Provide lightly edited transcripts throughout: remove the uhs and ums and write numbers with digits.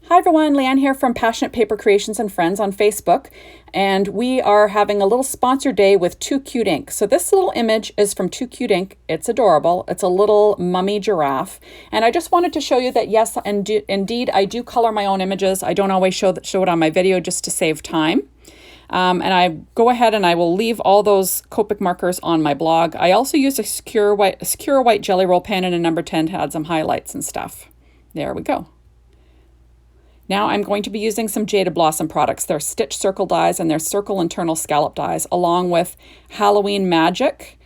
Hi everyone, Leanne here from Passionate Paper Creations and Friends on Facebook, and we are having a little sponsor day with Too Cute Ink. So this little image is from Too Cute Ink. It's adorable. It's a little mummy giraffe, and I just wanted to show you that yes, indeed, I do color my own images. I don't always show it on my video just to save time. And I go ahead and I will leave all those Copic markers on my blog. I also use a secure white jelly roll pen and a number 10 to add some highlights and stuff. There we go. Now I'm going to be using some Jaded Blossom products. They're Stitch Circle dies and they're Circle Internal Scallop dies, along with Halloween Magic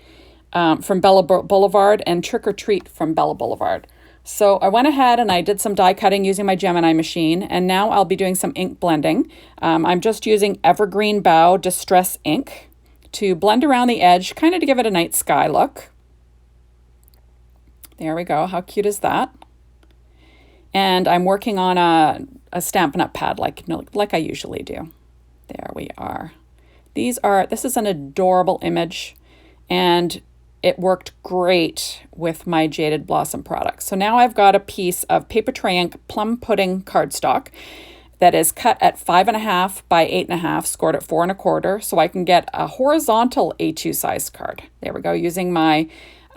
from Bella Boulevard and Trick or Treat from Bella Boulevard. So I went ahead and I did some die cutting using my Gemini machine, and now I'll be doing some ink blending. I'm just using Evergreen Bow Distress ink to blend around the edge, kind of to give it a night sky look. There we go. How cute is that? And I'm working on a Stampin' Up! Pad like I usually do. There we are. This is an adorable image, and it worked great with my Jaded Blossom products. So now I've got a piece of Paper Tray Ink Plum Pudding cardstock that is cut at 5.5 by 8.5, scored at 4 1/4, so I can get a horizontal A2 size card. There we go, using my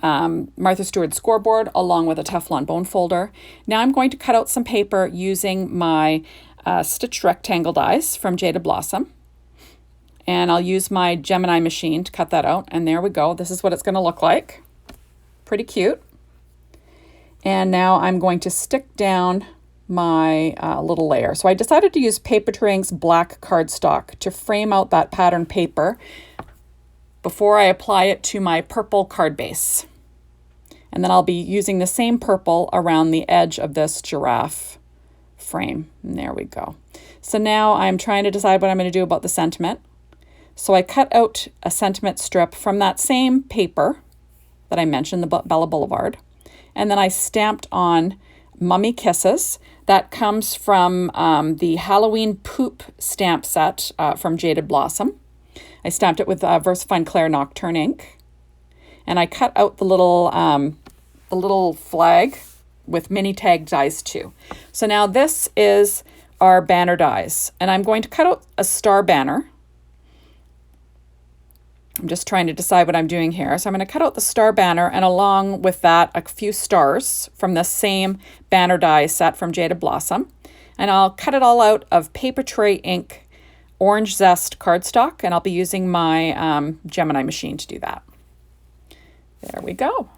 Martha Stewart scoreboard along with a Teflon bone folder. Now I'm going to cut out some paper using my stitched rectangle dies from Jaded Blossom. And I'll use my Gemini machine to cut that out. And there we go. This is what it's going to look like. Pretty cute. And now I'm going to stick down my little layer. So I decided to use Paper Tray Ink's black cardstock to frame out that pattern paper before I apply it to my purple card base. And then I'll be using the same purple around the edge of this giraffe frame. And there we go. So now I'm trying to decide what I'm going to do about the sentiment. So I cut out a sentiment strip from that same paper that I mentioned, the Bella Boulevard. And then I stamped on Mummy Kisses. That comes from the Halloween Poop stamp set from Jaded Blossom. I stamped it with VersaFine Claire Nocturne ink. And I cut out the little flag with mini tag dies too. So now this is our banner dies. And I'm going to cut out a star banner. I'm just trying to decide what I'm doing here. So I'm going to cut out the star banner, and along with that, a few stars from the same banner die set from Jaded Blossom. And I'll cut it all out of Paper Tray Ink Orange Zest cardstock, and I'll be using my Gemini machine to do that. There we go.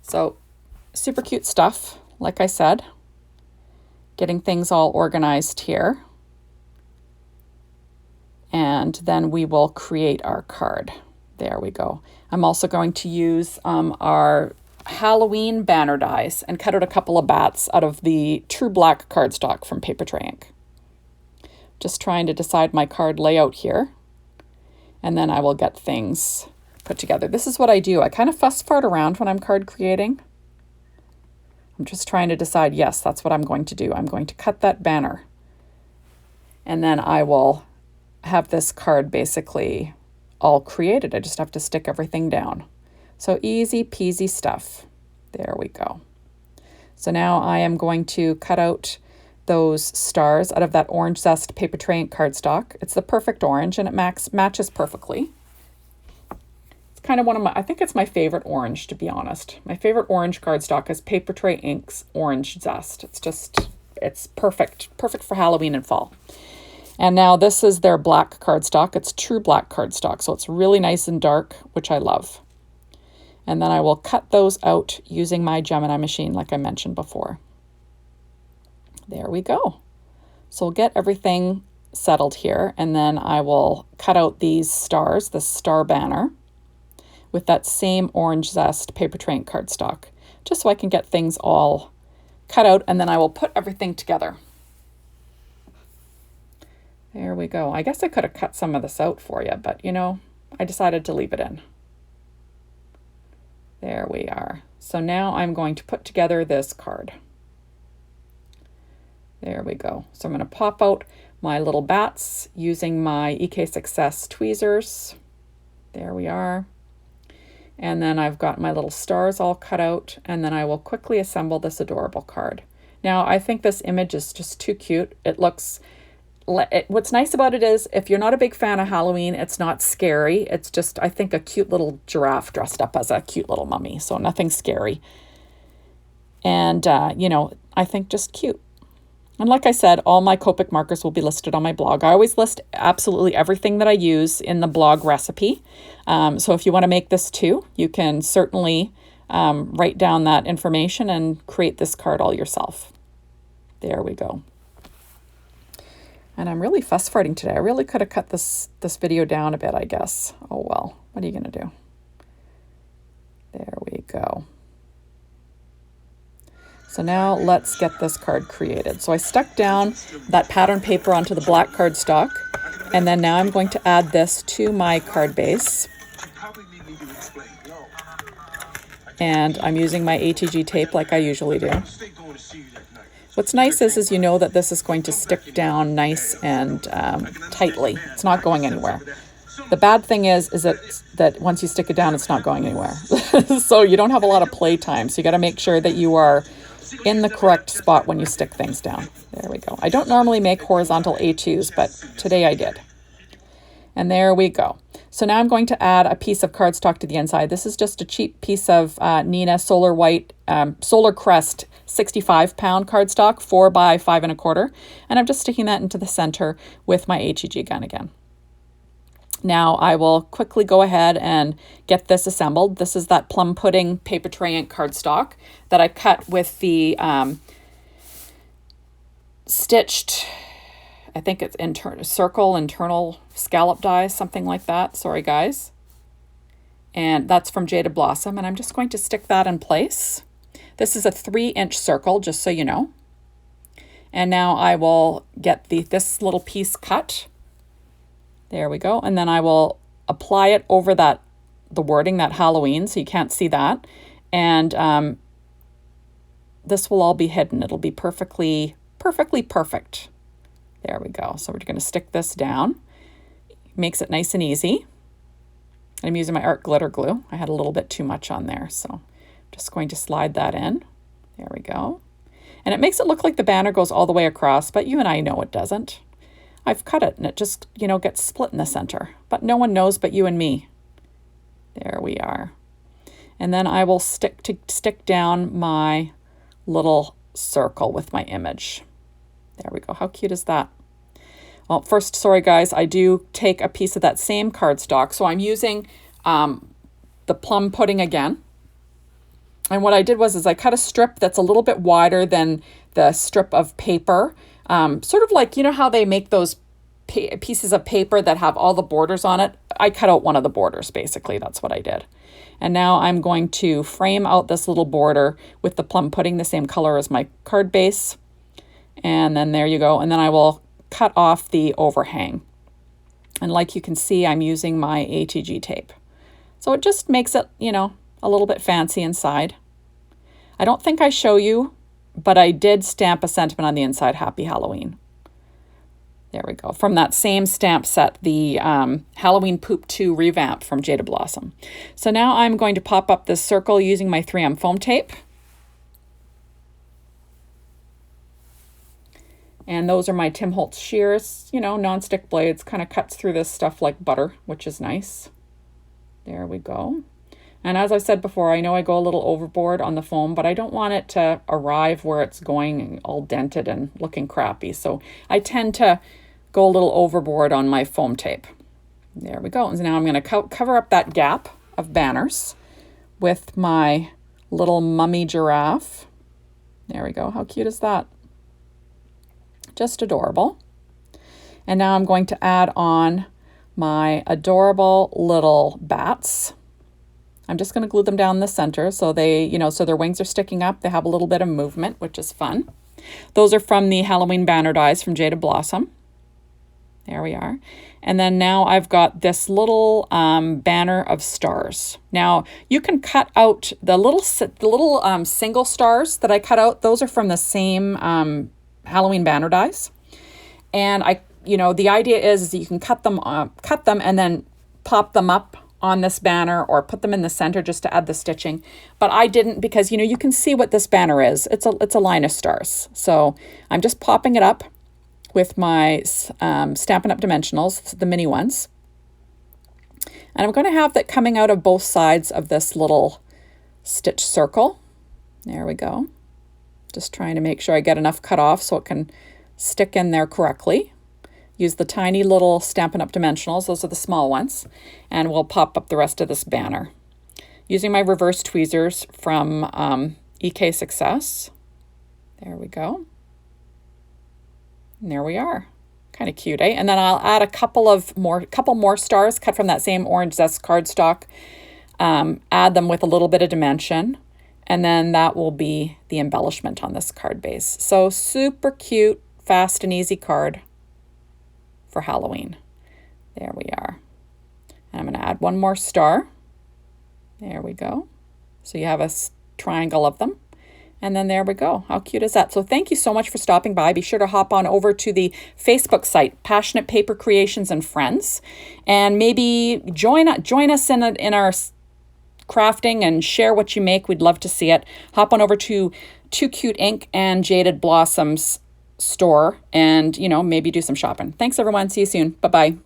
So super cute stuff, like I said. Getting things all organized here. And then we will create our card. There we go. I'm also going to use our Halloween banner dies and cut out a couple of bats out of the True Black cardstock from Paper Tray Ink. Just trying to decide my card layout here. And then I will get things put together. This is what I do. I kind of fuss fart around when I'm card creating. I'm just trying to decide, yes, that's what I'm going to do. I'm going to cut that banner. And then I will have this card basically all created. I just have to stick everything down. So easy peasy stuff. There we go. So now I am going to cut out those stars out of that Orange Zest Paper Tray Ink cardstock. It's the perfect orange, and it matches perfectly. It's kind of I think it's my favorite orange, to be honest. My favorite orange cardstock is Paper Tray Ink's Orange Zest. It's perfect for Halloween and fall. And now this is their black cardstock. It's True Black cardstock, so it's really nice and dark, which I love. And then I will cut those out using my Gemini machine, like I mentioned before. There we go. So we'll get everything settled here, and then I will cut out these stars, the star banner, with that same Orange Zest Paper Tray Ink cardstock, just so I can get things all cut out, and then I will put everything together. There we go. I guess I could have cut some of this out for you, but I decided to leave it in. There we are. So now I'm going to put together this card. There we go. So I'm going to pop out my little bats using my EK Success tweezers. There we are. And then I've got my little stars all cut out, and then I will quickly assemble this adorable card. Now, I think this image is just too cute. It looks, what's nice about it is if you're not a big fan of Halloween, it's not scary. It's just, I think, a cute little giraffe dressed up as a cute little mummy. So nothing scary. And, you know, I think just cute. And like I said, all my Copic markers will be listed on my blog. I always list absolutely everything that I use in the blog recipe. So if you want to make this too, you can certainly write down that information and create this card all yourself. There we go. And I'm really fuss fighting today. I really could have cut this video down a bit, I guess. Oh well, what are you going to do? There we go. So now let's get this card created. So I stuck down that pattern paper onto the black cardstock, and then now I'm going to add this to my card base. And I'm using my ATG tape like I usually do. What's nice is you know that this is going to stick down nice and tightly. It's not going anywhere. The bad thing is that once you stick it down, it's not going anywhere. So you don't have a lot of play time. So you got to make sure that you are in the correct spot when you stick things down. There we go. I don't normally make horizontal A2s, but today I did. And there we go. So now I'm going to add a piece of cardstock to the inside. This is just a cheap piece of Neenah Solar White Solar Crest 65-pound cardstock, 4 by 5 1/4. And I'm just sticking that into the center with my HEG gun again. Now I will quickly go ahead and get this assembled. This is that Plum Pudding Paper Tray Ink cardstock that I cut with the stitched, I think it's internal scallop dies, something like that. Sorry, guys. And that's from Jaded Blossom. And I'm just going to stick that in place. This is a 3-inch circle, just so you know. And now I will get this little piece cut. There we go. And then I will apply it over the wording, that Halloween, so you can't see that. And this will all be hidden. It'll be perfectly perfect. There we go. So we're going to stick this down. Makes it nice and easy. I'm using my art glitter glue. I had a little bit too much on there, so I'm just going to slide that in. There we go. And it makes it look like the banner goes all the way across, but you and I know it doesn't. I've cut it and it just, you know, gets split in the center, but no one knows but you and me. There we are. And then I will stick down my little circle with my image. There we go. How cute is that? Well, first, sorry guys, I do take a piece of that same cardstock. So I'm using the Plum Pudding again. And what I did was I cut a strip that's a little bit wider than the strip of paper. Sort of like, you know how they make those pieces of paper that have all the borders on it? I cut out one of the borders, basically. That's what I did. And now I'm going to frame out this little border with the Plum Pudding, the same color as my card base. And then there you go. And then I will cut off the overhang. And like you can see, I'm using my ATG tape. So it just makes it, you know, a little bit fancy inside. I don't think I show you, but I did stamp a sentiment on the inside, Happy Halloween. There we go. From that same stamp set, the Halloween Poop 2 revamp from Jaded Blossom. So now I'm going to pop up this circle using my 3M foam tape. And those are my Tim Holtz shears, you know, non-stick blades, kind of cuts through this stuff like butter, which is nice. There we go. And as I said before, I know I go a little overboard on the foam, but I don't want it to arrive where it's going all dented and looking crappy. So I tend to go a little overboard on my foam tape. There we go. And now I'm going to cover up that gap of banners with my little mummy giraffe. There we go. How cute is that? Just adorable. And now I'm going to add on my adorable little bats. I'm just going to glue them down the center so they, you know, so their wings are sticking up. They have a little bit of movement, which is fun. Those are from the Halloween banner dies from Jaded Blossom. There we are. And then now I've got this little banner of stars. Now you can cut out the little single stars that I cut out. Those are from the same Halloween banner dies. And the idea is that you can cut them and then pop them up on this banner or put them in the center just to add the stitching. But I didn't because, you know, you can see what this banner is. It's a line of stars. So I'm just popping it up with my Stampin' Up! Dimensionals, the mini ones. And I'm going to have that coming out of both sides of this little stitch circle. There we go. Just trying to make sure I get enough cut off so it can stick in there correctly. Use the tiny little Stampin' Up! Dimensionals, those are the small ones, and we'll pop up the rest of this banner. Using my reverse tweezers from EK Success. There we go. And there we are. Kind of cute, eh? And then I'll add a couple more stars cut from that same Orange Zest cardstock. Add them with a little bit of dimension. And then that will be the embellishment on this card base. So super cute, fast and easy card for Halloween. There we are. And I'm going to add one more star. There we go. So you have a triangle of them. And then there we go. How cute is that? So thank you so much for stopping by. Be sure to hop on over to the Facebook site, Passionate Paper Creations and Friends, and maybe join us in our crafting and share what you make. We'd love to see it. Hop on over to Too Cute Ink and Jaded Blossoms store and, you know, maybe do some shopping. Thanks, everyone. See you soon. Bye-bye.